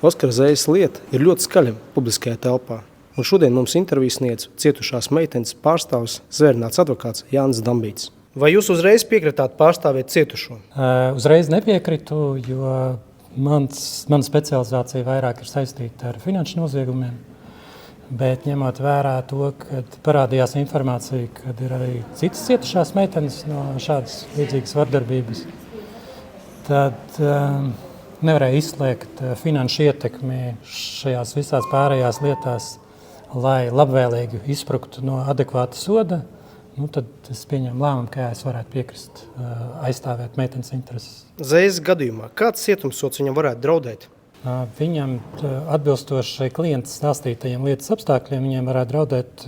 Oskara Zējas lieta ir ļoti skaļa publiskajā telpā, un šodien mums interviju sniedz cietušās meitenes pārstāvs zvērināts advokāts Jānis Dambīts. Vai jūs uzreiz piekritāt pārstāvēt cietušo? Uzreiz nepiekritu, jo mana specializācija vairāk ir saistīta ar finanšu noziegumiem, bet ņemot vērā to, kad parādījās informācija, kad ir arī citas cietušās meitenes no šādas līdzīgas vardarbības, tad nevarēja izslēgt finanšu ietekmi šajās visās pārējās lietās, lai labvēlīgi izspruktu no adekvāta soda. Tad es pieņemu lēmumu, ka es varētu piekrist aizstāvēt meitenes intereses. Zējas gadījumā kāds cietumsods viņam varētu draudēt? Viņam atbilstoši klienta stāstītajiem lietas apstākļiem, viņiem varētu draudēt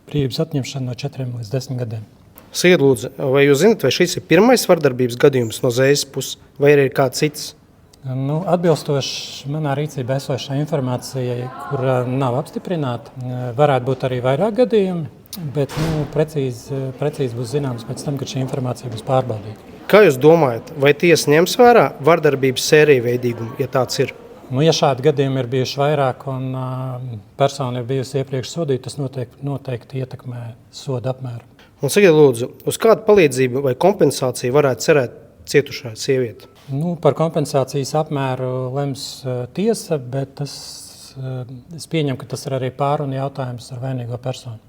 brīvības atņemšana no 4 līdz 10 gadiem. Sakiet, lūdzu, vai jūs zināt, vai šis ir pirmais vardarbības gadījums no Zējas puses, vai arī ir kāds cits? Atbilstoši manā rīcībā esošai informācijai, kur nav apstiprināta, varētu būt arī vairāk gadījumi, bet precīzi būs zināms pēc tam, kad šī informācija būs pārbaudīta. Kā jūs domājat, vai tiesa ņems vērā vardarbības sērijveidīgumu, ja tāds ir? Ja šādi gadījumi ir bijuši vairāk un persona ir bijusi iepriekš sodīta, tas noteikti ietekmē soda apmēru. Un sakiet, lūdzu, uz kādu palīdzību vai kompensāciju varētu cerēt cietušā sieviete? Par kompensācijas apmēru lems tiesa, bet es pieņemu, ka tas ir arī pārunu jautājums ar vainīgo personu.